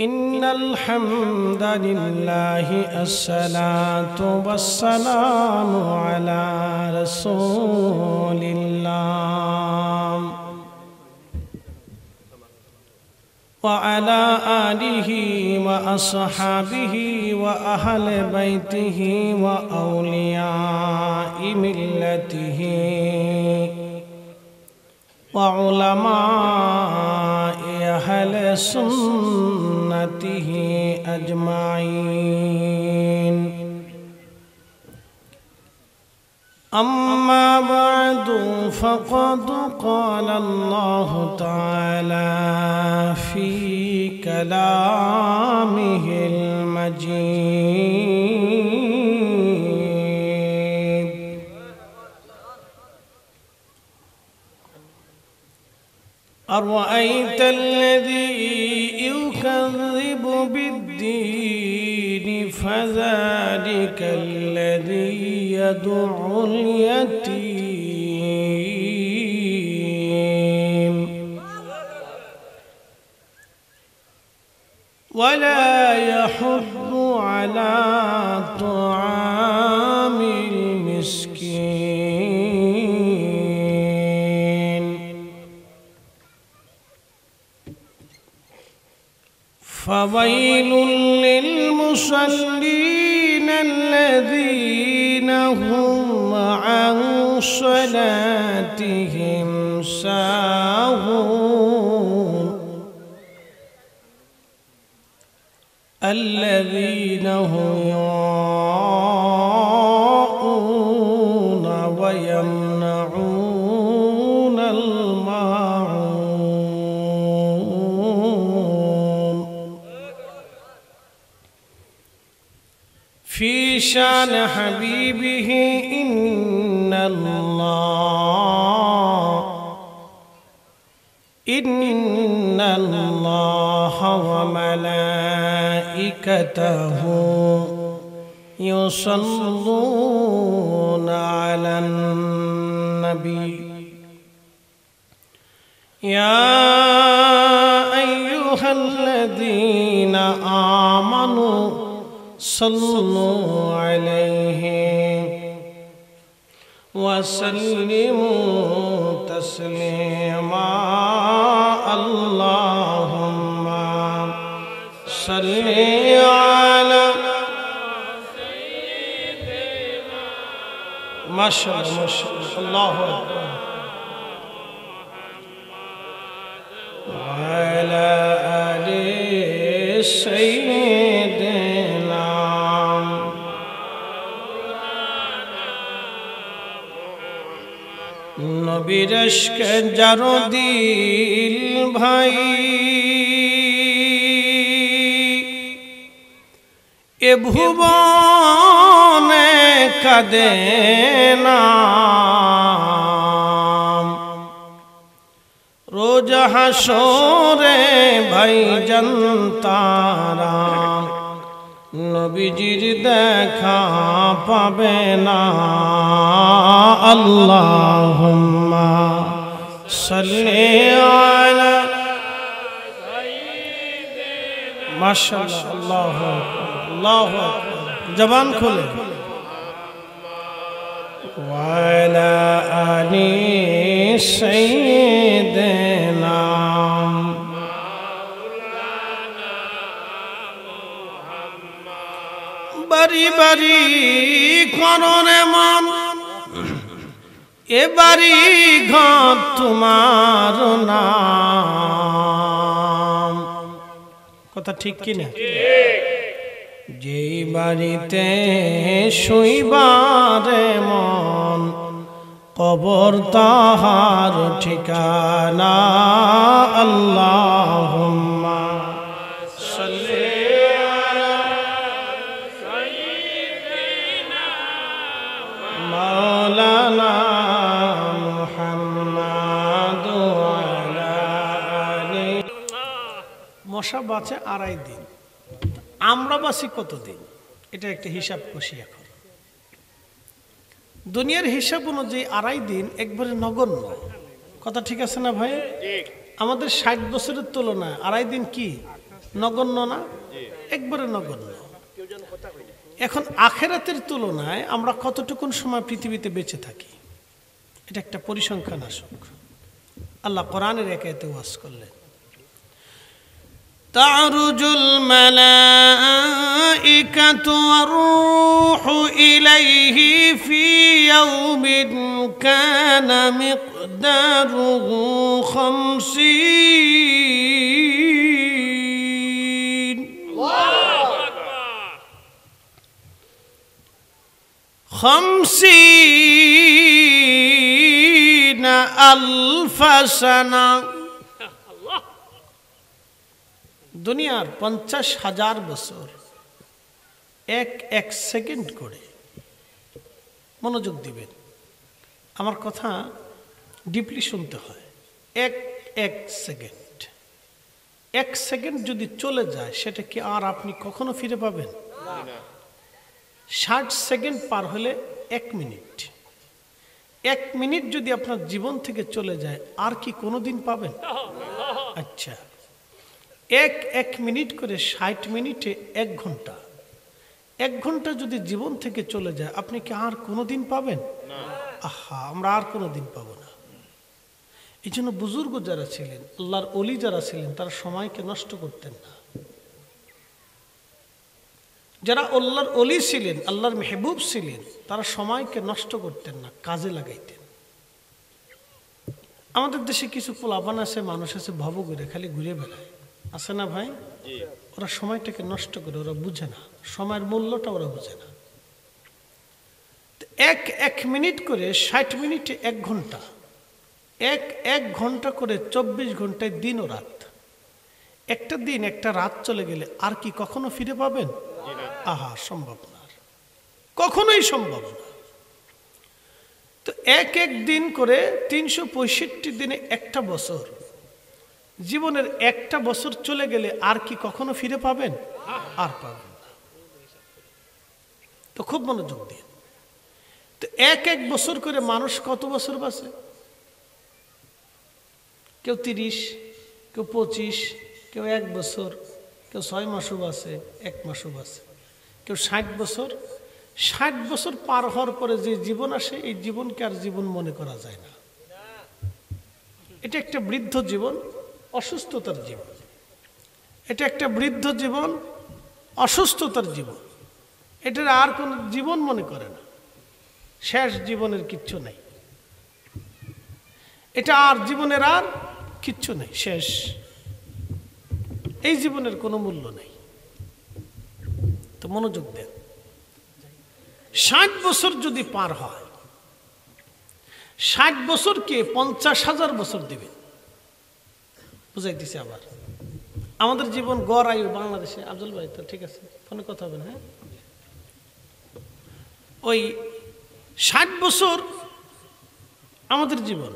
إن الحمد لله الصلاة والسلام على رسول الله وعلى آله وأصحابه وأهل بيته وأولياء ملته وعلماء أهل سنته أجمعين أما بعد فقد قال الله تعالى في كلامه المجيد أرأيت الذي يكذب بالدين فذلك الذي يدعو اليتيم ولا يحض على طعام المسكين فويل للمصلين الذين هم عن صلاتهم ساهون الذين هم يراءون ويمنعون الماعون في شان حبيبه إن الله وملائكته يصلون على النبي يا أيها الذين آمنوا صلوا عليه وسلموا تسليما اللهم صل على سيدنا ما شاء الله ما شاء الله الله أكبر وعلى آل سيدنا নবীর ইশকে যার দিল ভাই এ ভুবনে কাঁদে না রোজ হাসরে ভাইজান তারা নবীজির দেখা পাবে না আল্লাহুম্মা সাল্লি আলা সাইয়্যিদিনা মাশাআল্লাহ আল্লাহু আকবার আল্লাহু আকবার জবান খুলে ওয়া আলা আলি সাইয়্যিদিনা বাড়ি বাড়ি করনে মন এ বাড়ি ঘর তোমার নাম কথা ঠিক কিনা যেই বাড়িতে শুইবারে মন কবর তাহার ঠিকানা আল্লাহুম্মা সাল্লি مولانا محمد وعلى آله মশা বাঁচে 2.5 দিন আমরা বাঁচি কতদিন এটা একটা হিসাব কষি এখন দুনিয়ার হিসাব অনুযায়ী 2.5 দিন একবারে নগণ্য কথা ঠিক আছে না ভাই আমাদের 60 বছরের তুলনায় 2.5 দিন কি নগণ্য না? একবারে নগণ্য। এখন আখেরাতের তুলনায় আমরা কতটুকুন সময় পৃথিবীতে বেঁচে থাকি, এটা একটা পরিসংখ্যান আসুক। আল্লাহ কোরআনের এক আয়াতে ওয়াজ করলেন, তা'রুজুল মালাইকাতু ওয়ার রূহু ইলাইহি ফি ইয়াউমিন কানা মিকদারুহু 50 আলফ সানা। দুনিয়ার 50,000 বছর এক এক সেকেন্ড করে। মনোযোগ দিবেন, আমার কথা ডিপলি শুনতে হয়। এক এক সেকেন্ড, এক সেকেন্ড যদি চলে যায় সেটা কি আর আপনি কখনো ফিরে পাবেন? 60 সেকেন্ড পার হলে 1 মিনিট। 1 মিনিট যদি আপনার জীবন থেকে চলে যায় আর কি কোনোদিন পাবেন? আচ্ছা, এক মিনিট করে 60 মিনিটে 1 ঘন্টা। 1 ঘন্টা যদি জীবন থেকে চলে যায় আপনি কি আর কোনোদিন পাবেন? আহা, আমরা আর কোনোদিন পাবো না। এই জন্য বুজুর্গ যারা ছিলেন, আল্লাহর ওলি যারা ছিলেন, তারা সময়কে নষ্ট করতেন না। যারা আল্লাহর ওলি ছিলেন, আল্লাহর মেহবুব ছিলেন, তারা সময়কে নষ্ট করতেন না, কাজে লাগাইতেন। আমাদের দেশে কিছু পোলাপান আছে, মানুষ আছে, ভাবু করে খালি ঘুরে বেড়ায়, আছে না ভাই? ওরা সময়টাকে নষ্ট করে, ওরা বুঝে না সময়ের মূল্যটা, ওরা বুঝে না। এক মিনিট করে 60 মিনিটে 1 ঘন্টা, এক ঘন্টা করে 24 ঘন্টায় দিন ও রাত। একটা দিন একটা রাত চলে গেলে আর কি কখনো ফিরে পাবেন? আহা, সম্ভব না, কখনোই সম্ভব না। তো এক দিন করে 365 দিনে একটা বছর। জীবনের একটা বছর চলে গেলে আর কি কখনো ফিরে পাবেন? আর পাবেন না। তো খুব মনোযোগ দিন। তো এক বছর করে মানুষ কত বছর বাঁচে? কেউ 30, কেউ 25, কেউ 1 বছর, কেউ 6 মাসও বাঁচে, 1 মাসও বাঁচে, কেউ 60 বছর। 60 বছর পার হওয়ার পরে যে জীবন আসে, এই জীবনকে আর জীবন মনে করা যায় না। এটা একটা বৃদ্ধ জীবন, অসুস্থতার জীবন। এটা একটা বৃদ্ধ জীবন, অসুস্থতার জীবন। এটার আর কোন জীবন মনে করে না। শেষ জীবনের কিচ্ছু নেই, এটা আর জীবনের আর কিচ্ছু নেই, শেষ। এই জীবনের কোনো মূল্য নেই। তো মনোযোগ দেন, 60 বছর যদি পার হয়, 60 বছরকে 50,000 বছর দিবেন। বুঝাইতেছি আবার, আমাদের জীবন গড় আয়ু বাংলাদেশে, আফজল ভাই তো ঠিক আছে, ফোনে কথা হবে না? হ্যাঁ, ওই 60 বছর আমাদের জীবন।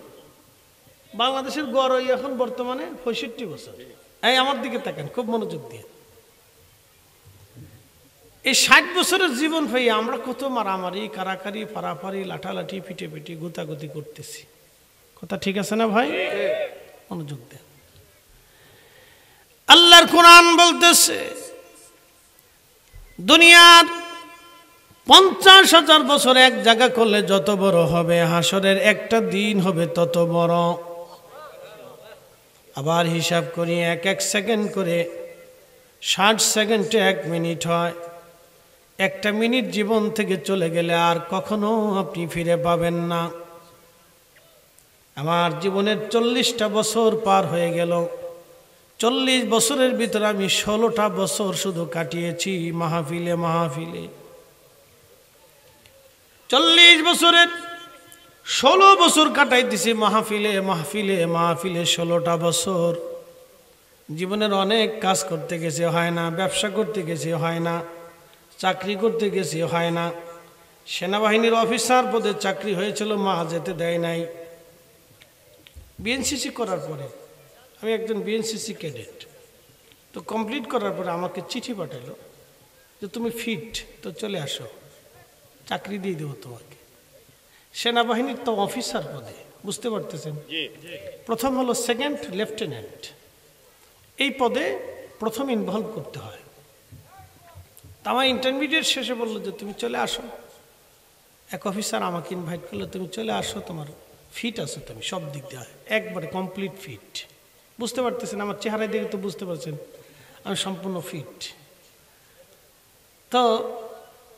বাংলাদেশের গড় আয়ু এখন বর্তমানে 65 বছর। এই আমার দিকে তাকান, খুব মনোযোগ দিয়ে। এই 60 বছরের জীবন পেয়ে আমরা কত মারামারি, কারাকারি, পারাপারি, লাঠালাঠি, পিটেপিটি, গুতাগুতি করতেছি। কথা ঠিক আছে না ভাই? মনোযোগ দেন। আল্লাহর কোরআন বলতেছে, দুনিয়ার 50,000 বছর এক জায়গা করলে যত বড় হবে, হাসরের একটা দিন হবে তত বড়। আবার হিসাব করি, এক সেকেন্ড করে 60 সেকেন্ডে 1 মিনিট হয়। একটা মিনিট জীবন থেকে চলে গেলে আর কখনো আপনি ফিরে পাবেন না। আমার জীবনের 40টা বছর পার হয়ে গেল। 40 বছরের ভিতরে আমি 16টা বছর শুধু কাটিয়েছি মাহফিলে মাহফিলে। 40 বছরের 16 বছর কাটাই দিছি মাহফিলে মাহফিলে মাহফিলে। 16টা বছর জীবনের অনেক কাজ করতে গেছে, হয় না। ব্যবসা করতে গেছে, হয় না। চাকরি করতে গেছি, হয় না। সেনাবাহিনীর অফিসার পদে চাকরি হয়েছিল, মা যেতে দেয় নাই। বিএনসিসি করার পরে, আমি একজন বিএনসিসি ক্যাডেট, তো কমপ্লিট করার পরে আমাকে চিঠি পাঠালো যে তুমি ফিট, তো চলে আসো, চাকরি দিয়ে দেবো তোমাকে। সেনাবাহিনীর তো অফিসার পদে, বুঝতে পারতেছেন? প্রথম হলো 2nd লেফটেন্যান্ট। এই পদে প্রথম ইনভলভ করতে হয়। তা আমার ইন্টারমিডিয়েট শেষে বললো যে তুমি চলে আসো, এক অফিসার আমাকে ইনভাইট করলো, তুমি চলে আসো, তোমার ফিট আছো তুমি সব দিক দিয়ে, একবারে কমপ্লিট ফিট। বুঝতে পারতেছেন আমার চেহারা দেখে তো বুঝতে পারছেন আমি সম্পূর্ণ ফিট। তো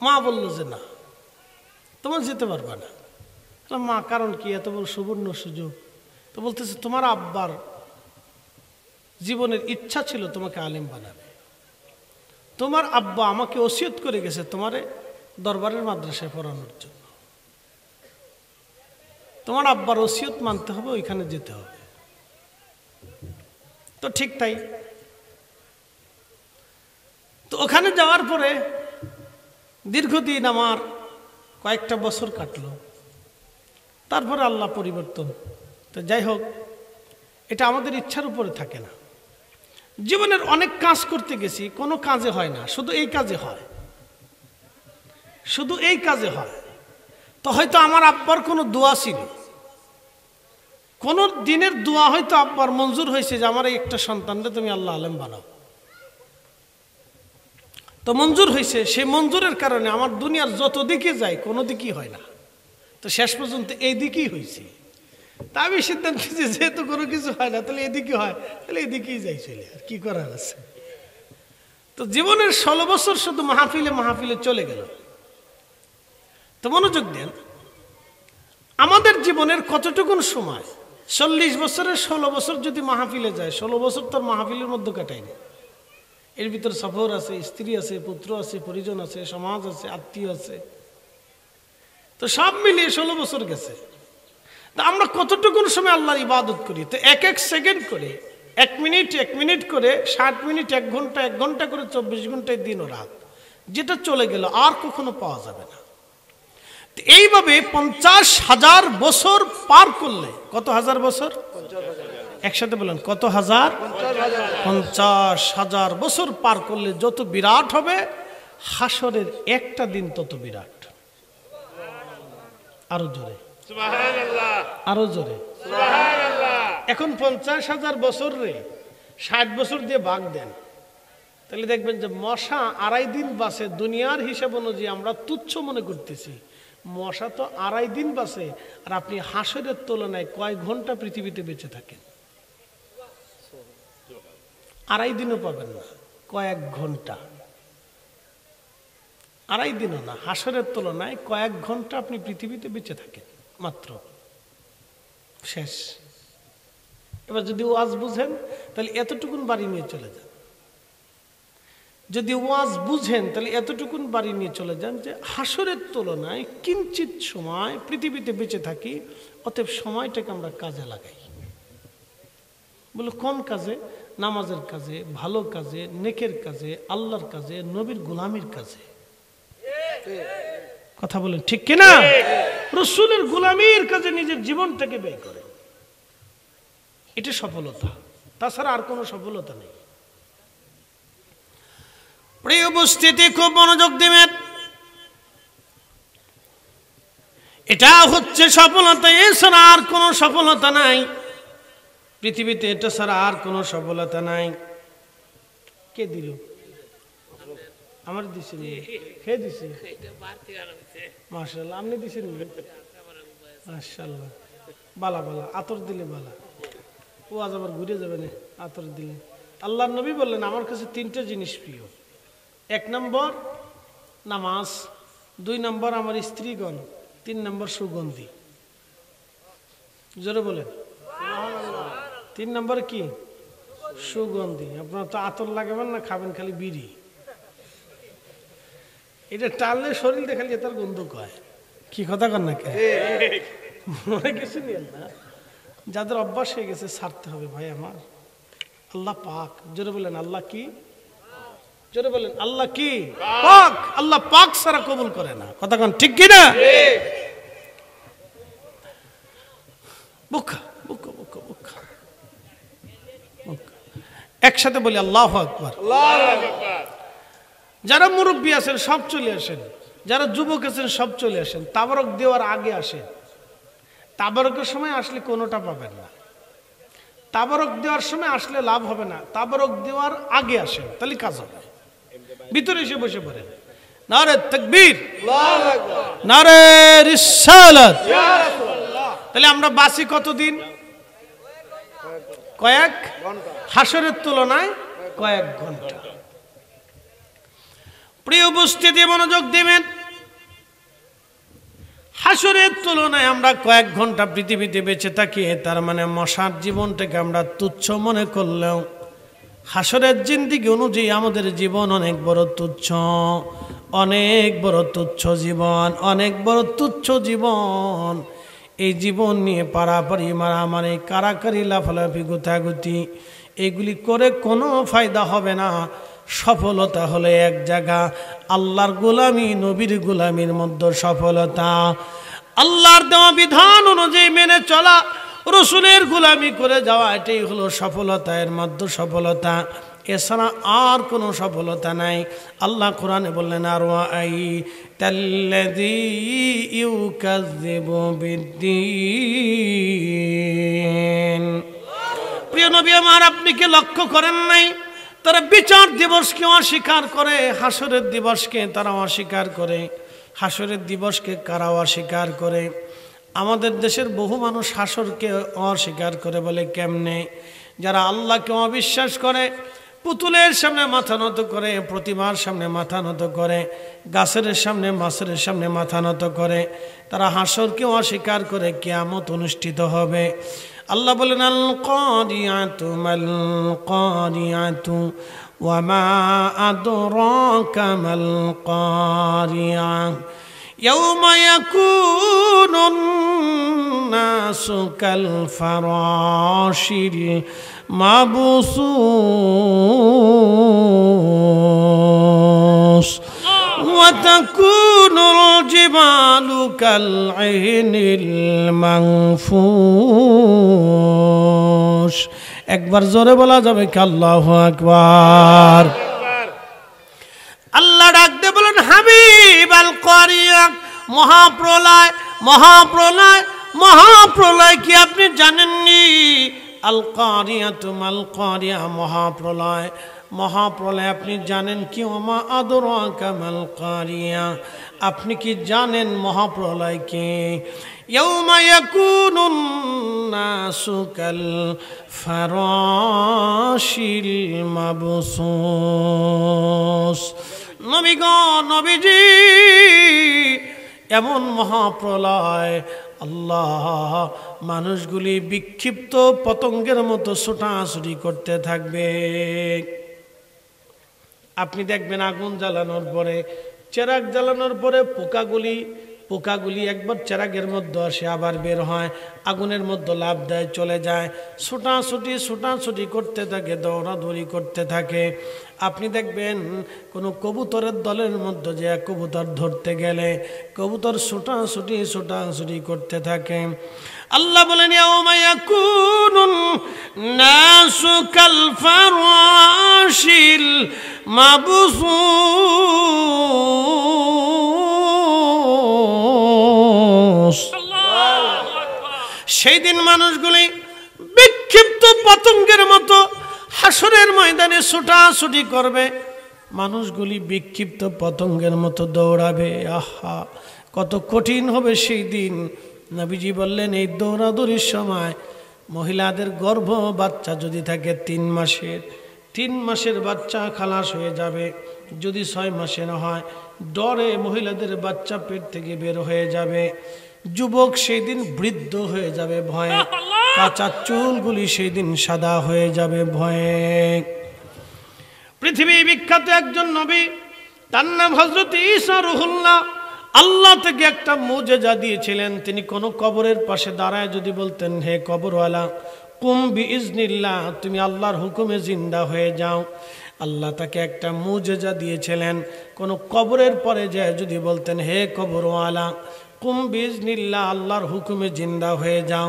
মা বললো যে না তোমার যেতে পারবা না। মা কারণ কি, এত বড় সুবর্ণ সুযোগ। তো বলতেছে তোমার আব্বার জীবনের ইচ্ছা ছিল তোমাকে আলেম বানাবে, তোমার আব্বা আমাকে ওসিয়ত করে গেছে তোমারে দরবারের মাদ্রাসায় পড়ানোর জন্য, তোমার আব্বার ওসিয়ত মানতে হবে, ওইখানে যেতে হবে। তো ঠিক তাই। তো ওখানে যাওয়ার পরে দীর্ঘদিন আমার কয়েকটা বছর কাটলো, তারপরে আল্লাহ পরিবর্তন। তো যাই হোক, এটা আমাদের ইচ্ছার উপরে থাকে না। জীবনের অনেক কাজ করতে গেছি, কোনো কাজে হয় না, শুধু এই কাজে হয়, শুধু এই কাজে হয়। তো হয়তো আমার আব্বার কোনো দোয়া ছিল, কোন দিনের দোয়া হয়তো আব্বার মঞ্জুর হয়েছে যে আমার এই একটা সন্তানকে তুমি আল্লাহ আলেম বানাও। তো মঞ্জুর হয়েছে, সেই মঞ্জুরের কারণে আমার দুনিয়ার যত দিকে যায় কোনো দিকই হয় না, তো শেষ পর্যন্ত এই দিকেই হয়েছে। তা আমি সিদ্ধান্ত নিয়েছি যেহেতু কোনো কিছু হয় না তাহলে এদিকে হয়, তাহলে এদিকেই যাই চলে, আর কি করার আছে। তো জীবনের 16 বছর শুধু মাহফিলে মাহফিলে চলে গেল। তো মনোযোগ দেন, আমাদের জীবনের কতটুকুন সময়, 40 বছরের 16 বছর যদি মাহফিলে যায়, 16 বছর তোর মাহফিলের মধ্যে কাটায়নি। এর ভিতর সফর আছে, স্ত্রী আছে, পুত্র আছে, পরিজন আছে, সমাজ আছে, আত্মীয় আছে, তো সব মিলিয়ে 16 বছর গেছে। তা আমরা কতটুকুন সময় আল্লাহর ইবাদত করি? তো এক এক সেকেন্ড করে, 1 মিনিট 1 মিনিট করে, 60 মিনিট 1 ঘন্টা 1 ঘন্টা করে, 24 ঘন্টায় দিন ও রাত, যেটা চলে গেল আর কখনো পাওয়া যাবে না। এইভাবে 50,000 বছর পার করলে, কত হাজার বছর? একসাথে বলেন কত হাজার? 50,000 বছর পার করলে যত বিরাট হবে, হাসরের একটা দিন তত বিরাট। আরো জোরে সুবহানাল্লাহ, আরো জোরে সুবহানাল্লাহ। এখন 50,000 বছর রে 60 বছর দিয়ে ভাগ দেন, তাহলে দেখবেন যে মশা 2.5 দিন বাঁচে। দুনিয়ার হিসাব অনুযায়ী আমরা তুচ্ছ মনে করতেছি, মশা তো 2.5 দিন বাঁচে, আর আপনি হাসরের তুলনায় কয় ঘন্টা পৃথিবীতে বেঁচে থাকেন? 2.5 দিনও পাবেন না, কয়েক ঘন্টা। 2.5 দিনও না, হাসরের তুলনায় কয়েক ঘন্টা আপনি পৃথিবীতে বেঁচে থাকেন মাত্র, শেষ। এবার যদি ওয়াজ বুঝেন তাহলে এতটুকুন বাড়ি নিয়ে চলে যান, যদি ওয়াজ বুঝেন তাহলে এতটুকুন বাড়ি নিয়ে চলে যান যে হাসরের তুলনায় কিঞ্চিত সময় পৃথিবীতে বেঁচে থাকি, অতএব সময়টাকে আমরা কাজে লাগাই। বলে কোন কাজে? নামাজের কাজে, ভালো কাজে, নেকের কাজে, আল্লাহর কাজে, নবীর গোলামির কাজে। কথা বলেন ঠিক কিনা? রাসূলের গোলামির কাজে নিজের জীবনটাকে ব্যয় করে, এটা সফলতা, তাছাড়া আর কোনো সফলতা নেই। প্রিয় উপস্থিতি, খুব মনোযোগ দিবেন, এটা হচ্ছে সফলতা, এছাড়া আর কোনো সফলতা নাই পৃথিবীতে, এটা ছাড়া আর কোনো সফলতা নাই। কে দিল? আমার দিছে, কে দিছে? মাশাআল্লাহ, আপনি দিছেন? মাশাআল্লাহ, বালা বালা, আতর দিলে বালা, ও আজ আবার ঘুরে যাবে না আতর দিলে। আল্লাহর নবী বললেন আমার কাছে 3টে জিনিস প্রিয়। 1 নম্বর নামাজ, 2 নম্বর আমার স্ত্রীগণ, 3 নম্বর সুগন্ধি। জোরে বলেন 3 নম্বর কি? সুগন্ধি। আপনার তো আতর লাগাবেন না, খাবেন খালি বিড়ি, এটা টানলে শরীর দেখালি তার গন্ধ কয়। কি কথা কন না কে? মনে কিছু নিয়ে না, যাদের অভ্যাস হয়ে গেছে ছাড়তে হবে ভাই আমার। আল্লাহ পাক, জোরে বলেন আল্লাহ কি? জোরে বলেন আল্লাহ কি? পাক। আল্লাহ পাক ছাড়া কবুল করে না, কথা কন ঠিক কি না? বুকা বুকা বুকা বুকা, একসাথে বলি আল্লাহু আকবার। যারা মুরব্বী আছেন সব চলে আসেন, যারা যুবক আছেন সব চলে আসেন, তাবারক দেওয়ার আগে আসেন। তাবারকের সময় আসলে কোনোটা পাবেন না, তাবারক দেওয়ার সময় আসলে লাভ হবে না, তাবারক দেওয়ার আগে আসেন, তাহলে কাজ হবে। ভিতরে এসে বসে পড়েন। নারে তাকবীর, নারে রিসালাত। তাহলে আমরা বাসি কতদিন? কয়েক হাসরের তুলনায় কয়েক ঘন্টা। প্রিয় উপস্থিতি, মনোযোগ দিবেন। হাসরের তুলনায় আমরা কয়েক ঘন্টা পৃথিবীতে বেঁচে থাকি, তার মানে মশার জীবনটাকে আমরা তুচ্ছ মনে করলেও হাসরের জিন্দেগি অনুযায়ী আমাদের জীবন অনেক বড় তুচ্ছ, অনেক বড় তুচ্ছ জীবন, অনেক বড় তুচ্ছ জীবন। এই জীবন নিয়ে পারাপারি, মারামারি, কারাকারি, লাফালাফি, গুতাগুতি এগুলি করে কোনো ফায়দা হবে না। সফলতা হলে এক জায়গা, আল্লাহর গোলামি, নবীর গোলামির মধ্যে সফলতা। আল্লাহর দেওয়া বিধান অনুযায়ী মেনে চলা, রসুলের গোলামি করে যাওয়া, এটাই হলো সফলতা, এর মধ্যে সফলতা। এছাড়া আর কোনো সফলতা নাই। আল্লাহ কোরআনে বললেন, আর ওয়াই তাল্লাযী ইউকাযযিবু বিদ্দীন। প্রিয় নবী আমার, আপনি কি লক্ষ্য করেন নাই তারা বিচার দিবসকে অস্বীকার করে, হাসরের দিবসকে তারা অস্বীকার করে। হাসরের দিবসকে কারা অস্বীকার করে? আমাদের দেশের বহু মানুষ হাসরকে অস্বীকার করে। বলে কেমনে? যারা আল্লাহকে অবিশ্বাস করে, পুতুলের সামনে মাথা নত করে, প্রতিমার সামনে মাথা নত করে, গাছের সামনে, মাছের সামনে মাথা নত করে, তারা হাসরকে অস্বীকার করে। কিয়ামত অনুষ্ঠিত হবে। আল্লাহ বলেন, আল কারিয়াতু মাল কারিয়াতু ওয়া মা আদরাকা মাল কারিয়া ইয়াউমা ইয়াকুনুন নাসু কাল ফারাশিল মাবসুস ওয়া তাকুনুল জিবালু কাল আইনিল মানফুস। একবার জোরে বলা যাবে কি আল্লাহু আকবার? আল্লাহ ডাক দিয়ে বলেন, হাবিব, আল কারিয়া, মহাপ্রলয়, মহাপ্রলয়, মহাপ্রলয় কি আপনি জানেননি? আল কারিয়াতু মাল কারিয়া, মহাপ্রলয়, মহাপ্রলয় আপনি জানেন কি? ওমা আদরাকা মাল কারিয়া, আপনি কি জানেন মহাপ্রলয় কি? ইয়াউমা ইয়াকুনুন নাসু কাল ফারাশিল মাবসুস। নবীগণ, নবীজি, এমন মহাপ্রলয়, আল্লাহ মানুষগুলি বিক্ষিপ্ত পতঙ্গের মতো ছোটাছুটি করতে থাকবে। আপনি দেখবেন আগুন জ্বালানোর পরে, চেরাগ জ্বালানোর পরে পোকাগুলি একবার চেরাগের মধ্যে আসে, আবার বের হয়, আগুনের মধ্যে লাফ দেয়, চলে যায়, ছোটাছুটি করতে থাকে, দৌড়াদৌড়ি করতে থাকে। আপনি দেখবেন কোনো কবুতরের দলের মধ্যে যে কবুতর ধরতে গেলে কবুতর ছোটাছুটি করতে থাকে। আল্লাহ বলেন, ইয়াউমা ইয়াকুনুন নাসু কাল ফারাশিল মাবসুস। সেই দিন মানুষগুলি বিক্ষিপ্ত পতঙ্গের মতো হাসরের ময়দানে ছোটাছুটি করবে, মানুষগুলি বিক্ষিপ্ত পতঙ্গের মতো দৌড়াবে। আহা, কত কঠিন হবে সেই দিন। নবীজি বললেন, এই দৌড়াদৌড়ির সময় মহিলাদের গর্ভ বাচ্চা যদি থাকে 3 মাসের বাচ্চা খালাস হয়ে যাবে। যদি 6 মাসের হয়, ডরে মহিলাদের বাচ্চা পেট থেকে বের হয়ে যাবে। যুবক সেই দিন বৃদ্ধ হয়ে যাবে ভয়ে, কাঁচা চুলগুলি সেই দিন সাদা হয়ে যাবে ভয়ে। পৃথিবী বিখ্যাত একজন নবী, তার নাম হযরত ঈসা রুহুল্লাহ, আল্লাহ থেকে একটা মুজিজা দিয়েছিলেন। তিনি কোনো কবরের পাশে দাঁড়ায় যদি বলতেন, হে কবরওয়ালা, কুম বিইজনিল্লাহ, তুমি আল্লাহর হুকুমে জিন্দা হয়ে যাও, আল্লাহ তাকে একটা মুজিজা দিয়েছিলেন। কোনো কবরের পরে যায় যদি বলতেন, হে কবরওয়ালা, কুম বিইজনিল্লাহ, আল্লাহর হুকুমে জিন্দা হয়ে যাও,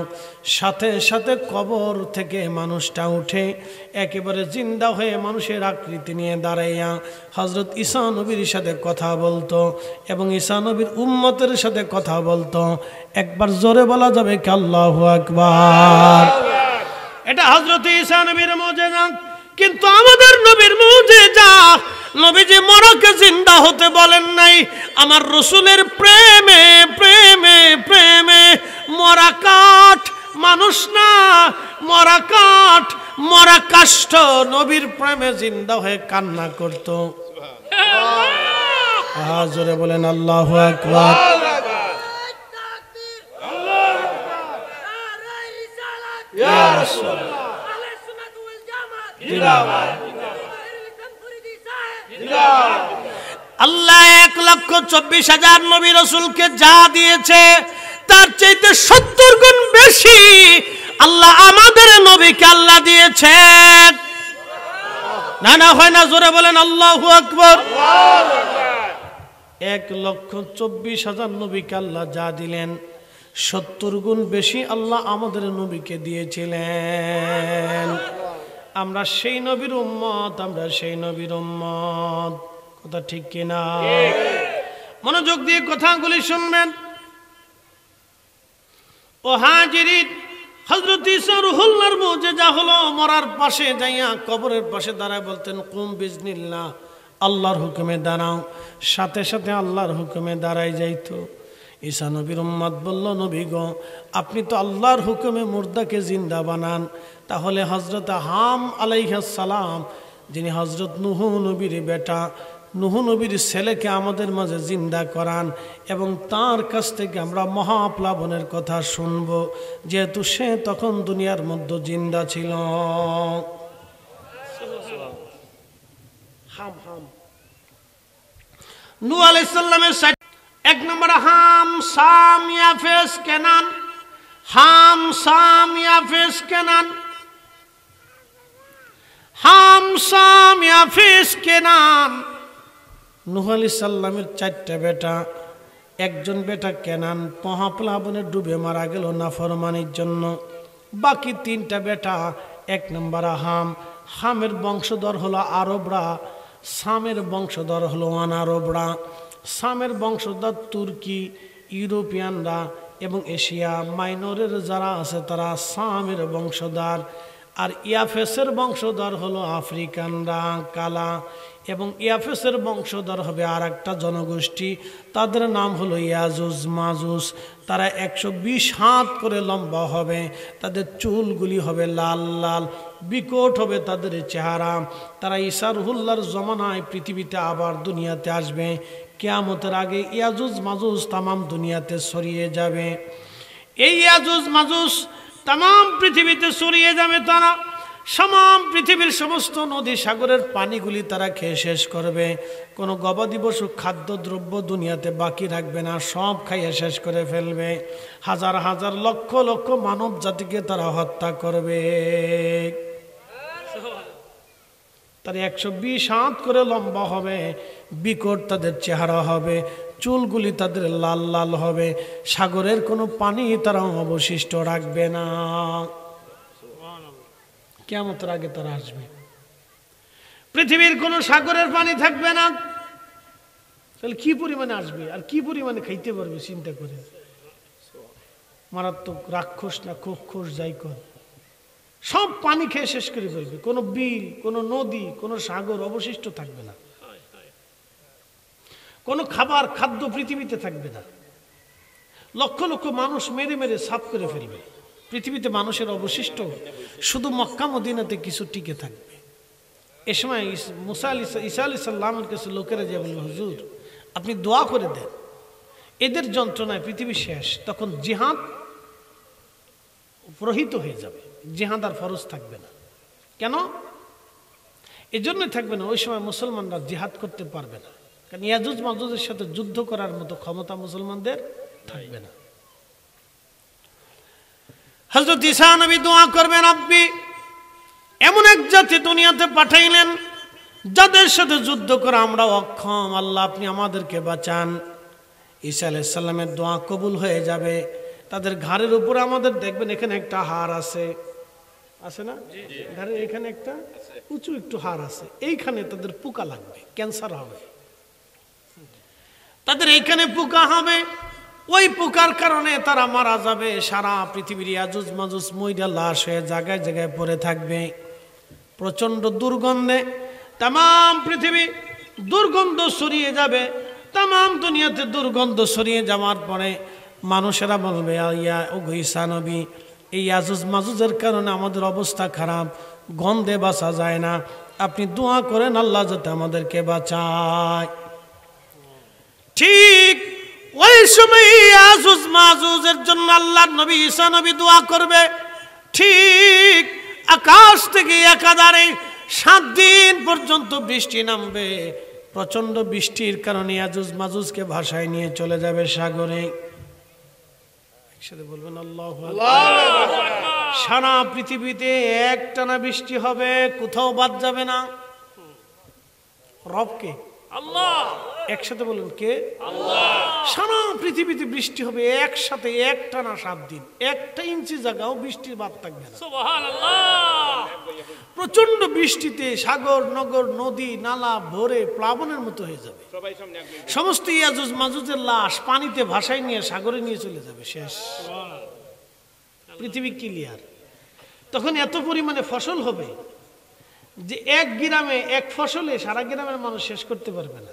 সাথে সাথে কবর থেকে মানুষটা উঠে একেবারে জিন্দা হয়ে মানুষের আকৃতি নিয়ে দাঁড়াইয়া হযরত ঈসা নবীর সাথে কথা বলতো এবং ঈসা নবীর উম্মতের সাথে কথা বলতো। একবার জোরে বলা যাবে কি আল্লাহু আকবার? এটা হযরত ঈসা নবীর মুজিজা। কিন্তু আমাদের নবীর মুজিজা, নবীজি মরকে জিন্দা হতে বলেন নাই। আমার রাসূলের প্রেমে প্রেমে প্রেমে মরা কাঠ, মানুষ না মরা কাঠ, মরা কাষ্ঠ নবীর প্রেমে জিন্দা হয়ে কান্না করত। জোরে বলেন আল্লাহু আকবার। আল্লাহ 1,24,000 নবী রাসূলকে যা দিয়েছে তার চাইতে 70 গুণ বেশি আল্লাহ আমাদের নবীকে আল্লাহ দিয়েছে। না না হয় না, জোরে বলেন আল্লাহু আকবার। 1,24,000 নবীকে আল্লাহ যা দিলেন 70 গুণ বেশি আল্লাহ আমাদের নবীকে দিয়েছিলেন। আমরা সেই নবীর উম্মত, আমরা সেই নবীর উম্মত। কথা ঠিক কিনা? মনোযোগ দিয়ে কথাগুলি শুনবেন। ও হাজিরিন, হযরত ঈসা রুহুল্লাহর মুজিজা হলো মরার পাশে যাইয়া কবরের পাশে দাঁড়ায় বলতেন কুম বিজনিল্লাহ, আল্লাহর হুকুমে দাঁড়াও। সাথে সাথে আল্লাহর হুকুমে দাঁড়াই যাইতো। ঈসা নবীর উম্মত বলল, নবী গো, আপনি তো আল্লাহর হুকুমে মুর্দাকে জিন্দা বানান, তাহলে হযরত হাম আলাইহিস সালাম, যিনি হযরত নূহ নবীর বেটা, নূহ নবীর ছেলেকে আমাদের মাঝে জিন্দা করান এবং তার কাছ থেকে আমরা মহাপ্লাবনের কথা শুনব, যেহেতু সে তখন দুনিয়ার মধ্যে জিন্দা ছিল। নূহ আলাইহিস সালামের 1 নম্বর হাম সাম ইয়াফেস কেনান, হাম সাম ইয়াফেস কেনান, হাম সাম ইয়াফেস কেনান। নূহ আলাইহিস সালামের 4টা বেটা, একজন বেটা কেনান মহাপ্লাবনে ডুবে মারা গেল নাফরমানির জন্য। বাকি 3টা বেটা, 1 নম্বর হাম, হামের বংশধর হলো আরবরা, সামের বংশধর হলো অনারবরা। সামের বংশধর তুর্কি, ইউরোপিয়ানরা এবং এশিয়া মাইনরের যারা আছে তারা সামের বংশধর। আর ইয়াফেসের বংশধর হলো আফ্রিকানরা, কালা। এবং ইয়াফেসের বংশধর হবে আর একটা জনগোষ্ঠী, তাদের নাম হলো ইয়াজুজ মাজুজ। তারা 120 হাত করে লম্বা হবে, তাদের চুলগুলি হবে লাল লাল, বিকট হবে তাদের চেহারা। তারা ঈসা রুহুল্লাহর জমানায় পৃথিবীতে আবার দুনিয়াতে আসবে। কিয়ামতের আগে ইয়াজুজ মাজুজ তামাম দুনিয়াতে ছড়িয়ে যাবে। এই ইয়াজুজ মাজুজ তামাম পৃথিবীতে ছড়িয়ে যাবে। তারা সামাম পৃথিবীর সমস্ত নদী সাগরের পানিগুলি তারা খেয়ে শেষ করবে। কোনো গবাদি পশু খাদ্যদ্রব্য দুনিয়াতে বাকি রাখবে না, সব খাইয়ে শেষ করে ফেলবে। হাজার হাজার লক্ষ লক্ষ মানব জাতিকে তারা হত্যা করবে। তারা 120 হাত করে লম্বা হবে, বিকট তাদের চেহারা হবে, চুলগুলি তাদের লাল লাল হবে, সাগরের কোনো পানি তারা অবশিষ্ট রাখবে না। কিয়ামতের আগে তারা আসবে, পৃথিবীর কোনো সাগরের পানি থাকবে না। তাহলে কি পরিমাণে আসবে আর কি পরিমাণে খাইতে পারবে চিন্তা করে। মারাত্মক রাক্ষস না খোস যাই কর, সব পানি খেয়ে শেষ করে ফেলবে। কোনো বিল, কোনো নদী, কোনো সাগর অবশিষ্ট থাকবে না। কোনো খাবার খাদ্য পৃথিবীতে থাকবে না। লক্ষ লক্ষ মানুষ মেরে মেরে সাফ করে ফেলবে। পৃথিবীতে মানুষের অবশিষ্ট শুধু মক্কা মদিনাতে কিছু টিকে থাকবে। এ সময় ঈসা আলাইহিস সালামের কাছে লোকেরা যে বলল, হুজুর আপনি দোয়া করে দেন, এদের যন্ত্রণায় পৃথিবী শেষ, তখন জিহাদ প্রহিত হয়ে যাবে, জিহাদ আর ফরজ থাকবে না। কেন? এই জন্যই থাকবে না, ওই সময় মুসলমানরা জিহাদ করতে পারবে না, কারণ ইয়াজুজ মাজুজের সাথে যুদ্ধ করার মতো ক্ষমতা মুসলমানদের থাকবে না। হযরত ঈসা নবী দোয়া করবেন, রব্বি এমন এক জাতি দুনিয়াতে পাঠাইলেন যাদের সাথে যুদ্ধ করে আমরা অক্ষম, আল্লাহ আপনি আমাদেরকে বাঁচান। ঈসা আলাইহিস সালামের দোয়া কবুল হয়ে যাবে। তাদের ঘাড়ের উপরে আমাদের দেখবেন এখানে একটা হাড় আছে, আছে না? ঘাড়ের এখানে একটা উঁচু একটু হাড় আছে, এইখানে তাদের পোকা লাগবে, ক্যান্সার হবে, তাদের এইখানে পোকা হবে। ওই পোকার কারণে তারা মারা যাবে। সারা পৃথিবীর ইয়াজুজ মাজুজ মইরা লাশ হয়ে জায়গায় জায়গায় পড়ে থাকবে। প্রচণ্ড দুর্গন্ধে তাম পৃথিবী দুর্গন্ধ ছড়িয়ে যাবে। তাম দুনিয়াতে দুর্গন্ধ ছড়িয়ে যাওয়ার পরে মানুষেরা বলবে, ইয়া ওগো ঈসা নবী, এই ইয়াজুজ মাজুজের কারণে আমাদের অবস্থা খারাপ, গন্ধে বাঁচা যায় না, আপনি দোয়া করেন আল্লাহ যাতে আমাদেরকে বাঁচায়। ঠিক ওই সময় ইয়াজুজ মাজুজের জন্য আল্লাহর নবী ঈসা নবী দোয়া করবে। ঠিক আকাশ থেকে একাধারে 7 দিন পর্যন্ত বৃষ্টি নামবে। প্রচন্ড বৃষ্টির কারণে ইয়াজুজ মাজুজকে ভাসায় নিয়ে চলে যাবে সাগরে। একসাথে বলবেন আল্লাহু আকবার। সারা পৃথিবীতে একটানা বৃষ্টি হবে, কোথাও বাদ যাবে না। রবকে আল্লাহ, একসাথে বলুন কে? আল্লাহ। সারা পৃথিবীতে বৃষ্টি হবে একসাথে একটানা 7 দিন, 1 ইঞ্চি জায়গাও বৃষ্টির বাদ থাকবে না। সুবহানাল্লাহ। প্রচন্ড বৃষ্টিতে সাগর নগর নদী নালা ভরে প্লাবনের মতো হয়ে যাবে। সমস্ত ইয়াজুজ মাজুজের লাশ পানিতে ভাসায় নিয়ে সাগরে নিয়ে চলে যাবে, শেষ। পৃথিবী ক্লিয়ার। তখন এত পরিমাণে ফসল হবে যে 1 গ্রামে 1 ফসলে সারা গ্রামের মানুষ শেষ করতে পারবে না।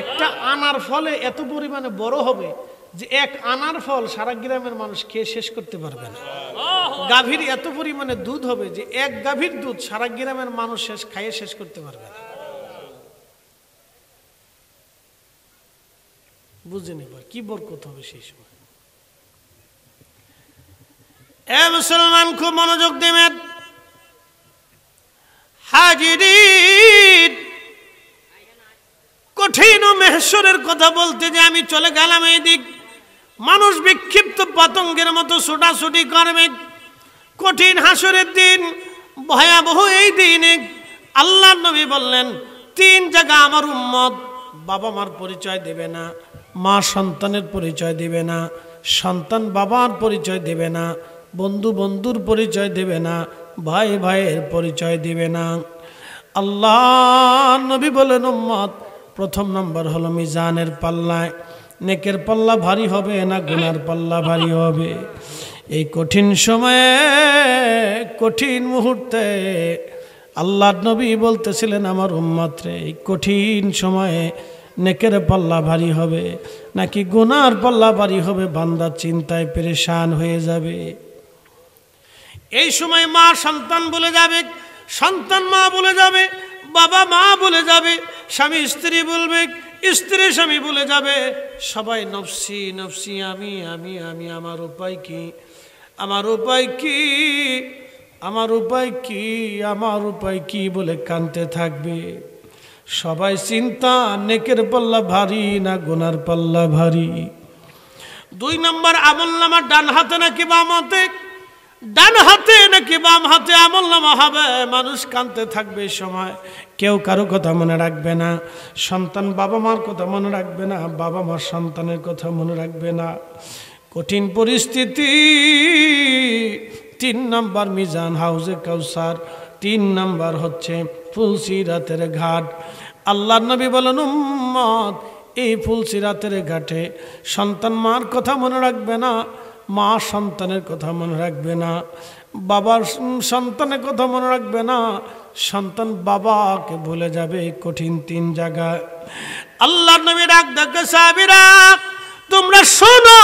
একটা আনার ফলে এত পরিমাণে বড় হবে যে 1 আনার ফল সারা গ্রামের মানুষ খেয়ে শেষ করতে পারবে না। গাভীর এত পরিমাণে দুধ হবে যে 1 গাভীর দুধ সারা গ্রামের মানুষ খাইয়ে শেষ করতে পারবে না। বুঝেন এবার কি বরকত হবে সেই সময়। এ মুসলমান, খুব মনোযোগ দেবেন। হাজিরিন, কঠিন ও মেহশরের কথা বলতে যে আমি চলে গেলাম এই দিক, মানুষ বিক্ষিপ্ত পতঙ্গের মতো ছোটাছুটি করবে। কঠিন হাসরের দিন, ভয়াবহ এই দিনে আল্লাহর নবী বললেন 3 জায়গা আমার উম্মত বাবা মার পরিচয় দেবে না, মা সন্তানের পরিচয় দেবে না, সন্তান বাবার পরিচয় দেবে না, বন্ধু বন্ধুর পরিচয় দেবে না, ভাই ভাইয়ের পরিচয় দিবে না। আল্লাহর নবী বলেন উম্মত, প্রথম নম্বর হলো মিজানের পাল্লায় নেকের পাল্লা ভারী হবে না গুনার পাল্লা ভারী হবে। এই কঠিন সময়ে, কঠিন মুহূর্তে আল্লাহর নবী বলতেছিলেন আমার উম্মত রে, এই কঠিন সময়ে নেকের পাল্লা ভারী হবে নাকি গুনার পাল্লা ভারী হবে, বান্দা চিন্তায় পেরেশান হয়ে যাবে। এই সময় মা সন্তান বলে যাবে, সন্তান মা বলে যাবে, বাবা মা বলে যাবে, স্বামী স্ত্রী বলবে, স্ত্রী স্বামী বলে যাবে, সবাই নফসি নফসি, আমি আমি আমি, আমার উপায় কি, আমার উপায় কি, আমার উপায় কি, আমার উপায় কি বলে কাঁদতে থাকবে। সবাই চিন্তা, নেকের পাল্লা ভারী না গুনার পাল্লা ভারী। 2 নম্বর আমলনামা ডান হাতে নাকি বাম হাতে, ডান হাতে নাকি বাম হাতে আমলনামা হবে। মানুষ কাঁদতে থাকবে সময়, কেউ কারো কথা মনে রাখবে না। সন্তান বাবা মার কথা মনে রাখবে না, বাবা মার সন্তানের কথা মনে রাখবে না। কঠিন পরিস্থিতি। 3 নম্বর মিজান হাউজে কাউসার, 3 নম্বর হচ্ছে ফুলসিরাতের ঘাট। আল্লাহর নবী বলেন উম্মত, এই ফুলসিরাতের ঘাটে সন্তান মার কথা মনে রাখবে না, মা সন্তানের কথা মনে রাখবে না, বাবার সন্তানের কথা মনে রাখবে না, সন্তান বাবাকে ভুলে যাবে। কঠিন 3 জায়গা। আল্লাহর নবী ডাক ডাকে, সাহাবীরা তোমরা শোনো,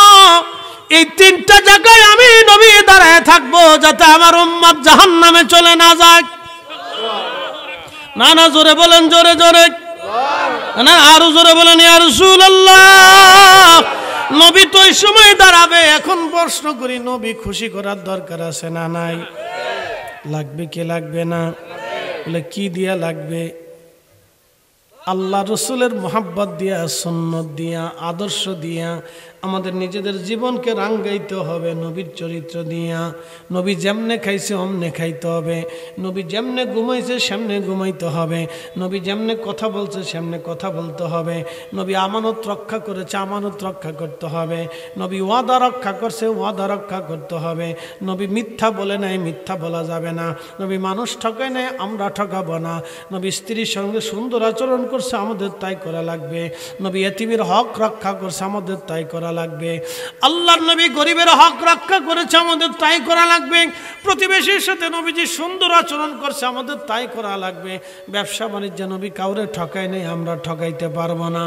এই 3টা জায়গায় আমি নবী দাঁড়ায় থাকবো যাতে আমার উম্মত জাহান্নামে চলে না যায়। না না, জোরে বলেন, জোরে জোরে না, আরো জোরে বলেন ইয়া রাসূলুল্লাহ। নবী তো এই সময় দাঁড়াবে। এখন প্রশ্ন করি, নবী খুশি করার দরকার আছে না নাই? লাগবে কি লাগবে না? বলে কি দিয়া লাগবে? আল্লাহ রসুলের মোহাব্বত দিয়া, সুন্নত দিয়া, আদর্শ দিয়া আমাদের নিজেদের জীবনকে রাঙ্গাইতে হবে। নবীর চরিত্র দিয়া, নবী যেমনে খাইছে অমনে খাইতে হবে, নবী যেমনে ঘুমাইছে সেমনে ঘুমাইতে হবে, নবী যেমনে কথা বলছে সেমনে কথা বলতে হবে, নবী আমানত রক্ষা করেছে আমানত রক্ষা করতে হবে, নবী ওয়াদা রক্ষা করছে ওয়াদা রক্ষা করতে হবে, নবী মিথ্যা বলে নাই মিথ্যা বলা যাবে না, নবী মানুষ ঠকায় নাই আমরা ঠকাবো না, নবী স্ত্রীর সঙ্গে সুন্দর আচরণ করছে আমাদের তাই করা লাগবে। নবী এতিমের হক রক্ষা করছে আমাদের তাই করা লাগবে। আল্লাহর নবী গরিবের হক রক্ষা করেছে আমাদের তাই করা লাগবে। প্রতিবেশীর সাথে নবীজি সুন্দর আচরণ করছে আমাদের তাই করা লাগবে। ব্যবসা বাণিজ্য নবী কাউরে ঠকায় নেই, আমরা ঠকাইতে পারবো না।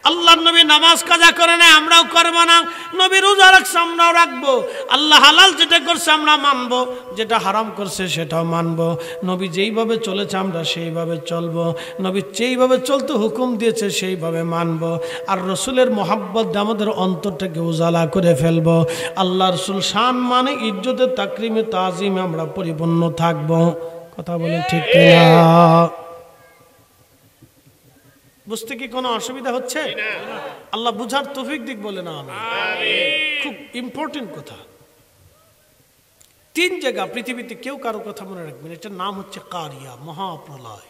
আল্লাহর নবী নামাজ কাজা করে নাই, আমরাও করবো না। নবী রোজা রাখছে, আমরাও রাখবো। আল্লাহ হালাল যেটা করছে আমরা মানবো, যেটা হারাম করছে সেটাও মানবো। নবী যেইভাবে চলেছে আমরা সেইভাবে চলবো। নবী যেইভাবে চলতে হুকুম দিয়েছে সেইভাবে মানবো। আর রসুলের মোহাব্বত আমাদের অন্তরটাকে উজালা করে ফেলবো। আল্লাহ রসুল শান মানে ইজ্জতে তাকরিমে তাজিমে আমরা পরিপূর্ণ থাকবো। কথা বলে ঠিক কিনা? বুঝতে কি কোনো অসুবিধা হচ্ছে? আল্লাহ বুঝার তৌফিক দিক বলে না আমি। খুব ইম্পর্টেন্ট কথা। 3 জায়গা পৃথিবীতে কেউ কারো কথা মনে রাখবেন, এটার নাম হচ্ছে কারিয়া, মহাপ্রলয়।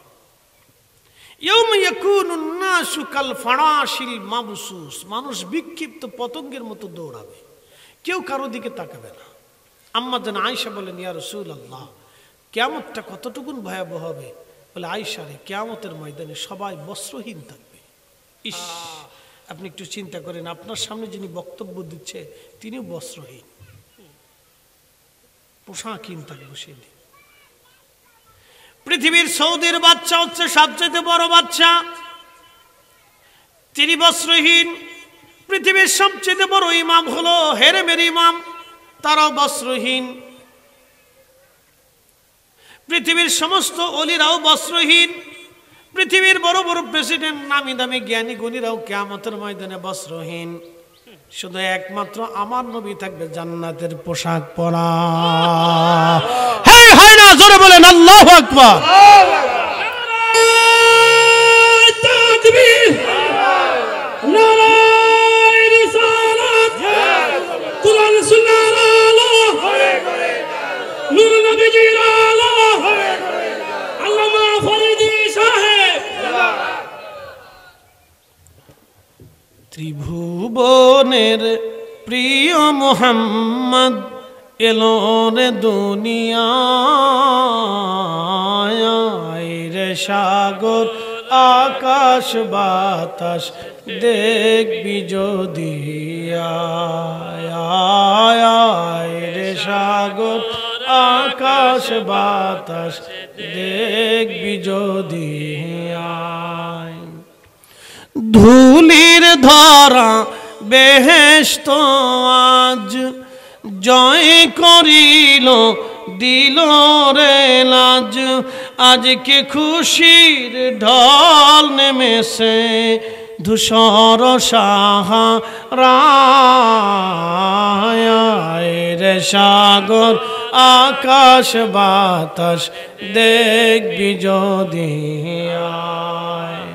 ইয়াউমা ইয়াকুনুন নাসু কাল ফারাশিল মাবসুস, মানুষ বিক্ষিপ্ত পতঙ্গের মতো দৌড়াবে, কেউ কারো দিকে তাকাবে না। আম্মা জান আয়েশা বলেন, ইয়া রাসূলুল্লাহ, কিয়ামতটা কতটুকুন ভয়াবহ হবে? বলে, আয়েশা রে, কিয়ামতের ময়দানে সবাই বস্ত্রহীন থাকবে। ইস, আপনি একটু চিন্তা করেন, আপনার সামনে যিনি বক্তব্য দিচ্ছে তিনিও বস্ত্রহীন, পোশাকহীন থাকবে সেদিন। পৃথিবীর সৌদির বাচ্চা হচ্ছে সবচেয়ে বড় বাচ্চা, তিনি বস্ত্রহীন। পৃথিবীর সবচেয়ে বড় ইমাম হলো হেরেমের ইমাম, তারাও বস্ত্রহীন। পৃথিবীর সমস্ত অলিরাও বস্ত্রহীন। পৃথিবীর বড় বড় প্রেসিডেন্ট, নামি দামি জ্ঞানী গুণীরাও কিয়ামতের ময়দানে বস্ত্রহীন। শুধু একমাত্র আমার নবী থাকবে জান্নাতের পোশাক পরা। হ্যাঁ, হয় না? জোরে বলেন আল্লাহু আকবার। ত্রিভুবনের প্রিয় মুহাম্মদ এলো রে দুনিয়ায়, রে সাগর আকাশ বাতাস দেখবি যদি, আয় রে সাগর আকাশ বাতাস দেখবি যদি, আয়। ধুলির ধরা বেহেশত আজ জয় করিল দিল রে লাজ, আজকে খুশির ঢল নেমেছে ধূসর সাহারায়, রে সাগর আকাশ বাতাস দেখবি যদি, আয়।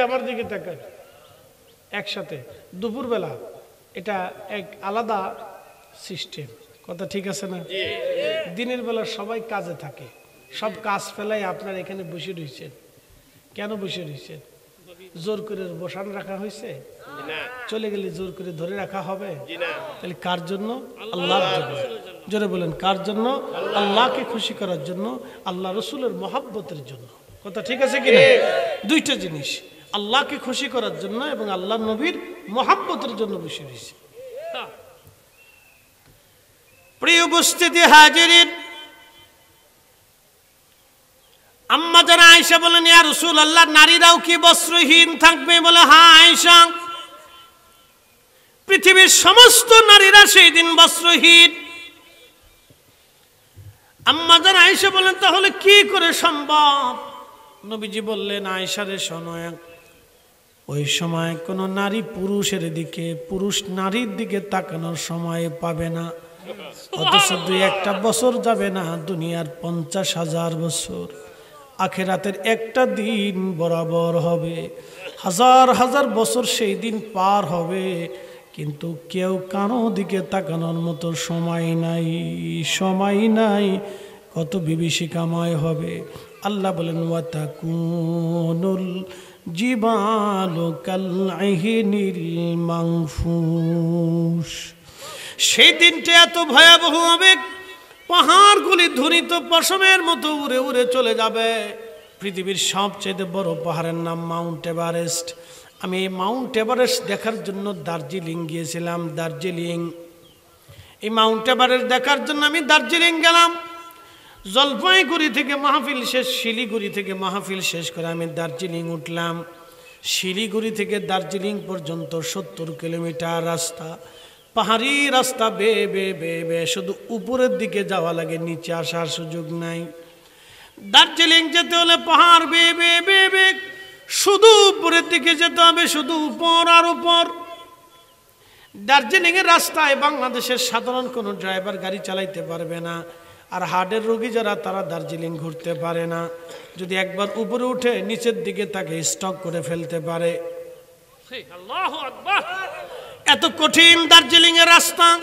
আমার দিকে তাকান একসাথে। দুপুরবেলা এটা এক আলাদা সিস্টেম, কথা ঠিক আছে না? দিনের বেলা সবাই কাজে থাকে, সব কাজ ফেলাই আপনার এখানে বসে রয়েছেন। কেন বসে রয়েছেন? জোর করে বসান রাখা হয়েছে? চলে গেলে জোর করে ধরে রাখা হবে? তাহলে কার জন্য? আল্লাহর জন্য। জোরে বলেন, কার জন্য? আল্লাহকে খুশি করার জন্য, আল্লাহ রসুলের মহাব্বতের জন্য। কথা ঠিক আছে কিনা? দুইটা জিনিস, আল্লাহকে খুশি করার জন্য এবং আল্লাহ নবীর মহাব্বতের জন্য বসে রয়েছে। প্রিয় উপস্থিতি হাজিরিন, আম্মা জান আয়েশা বলেন, ইয়া রাসূলুল্লাহ, নারীরাও কি বস্ত্রহীন থাকবে? বলে, হ্যাঁ আয়েশা, পৃথিবীর সমস্ত নারীরা সেই দিন বস্ত্রহীন। আম্মা জান আয়েশা বলেন, তাহলে কি করে সম্ভব? নবীজি বললেন, আয়েশা রে শোনো, ওই সময় কোনো নারী পুরুষের দিকে, পুরুষ নারীর দিকে তাকানোর সময় পাবে না। অথচ 2-1 বছর যাবে না, দুনিয়ার 50,000 বছর, আখিরাতের একটা দিন বরাবর হবে, 1000,000 বছর সেই দিন পার হবে, কিন্তু কেউ কারো দিকে তাকানোর মতো সময় নাই, সময় নাই। কত বিভীষিকাময় হবে। আল্লাহ বলেন, ওয়াতাকুনুল জিবালু কালইহিনিল মানফুস। সেই দিনটা এত ভয়াবহ হবে, পাহাড়গুলি ধ্বনিত পশমের মতো উড়ে উড়ে চলে যাবে। পৃথিবীর সবচেয়ে বড় পাহাড়ের নাম মাউন্ট এভারেস্ট। আমি এই মাউন্ট এভারেস্ট দেখার জন্য দার্জিলিং গিয়েছিলাম। দার্জিলিং, এই মাউন্ট এভারেস্ট দেখার জন্য আমি দার্জিলিং গেলাম। জলপাইগুড়ি থেকে মাহফিল শেষ, শিলিগুড়ি থেকে মাহফিল শেষ করে আমি দার্জিলিং উঠলাম। শিলিগুড়ি থেকে দার্জিলিং পর্যন্ত 70 কিলোমিটার রাস্তা, পাহাড়ি রাস্তা, বেয়ে বেয়ে বেয়ে বেয়ে শুধু উপরের দিকে যাওয়া লাগে, নিচে আসার সুযোগ নাই। দার্জিলিং যেতে হলে পাহাড় বেয়ে বেয়ে বেয়ে বেয়ে শুধু উপরের দিকে যেতে হবে, শুধু উপর আর উপর। দার্জিলিং এর রাস্তায় বাংলাদেশের সাধারণ কোনো ড্রাইভার গাড়ি চালাইতে পারবে না। আর হার্টের রোগী যারা, তারা দার্জিলিং ঘুরতে পারে না। যদি একবার উপরে উঠে নিচের দিকে তাকে স্টক করে ফেলতে পারে। আল্লাহু আকবার! এত কঠিন দার্জিলিং এর রাস্তা।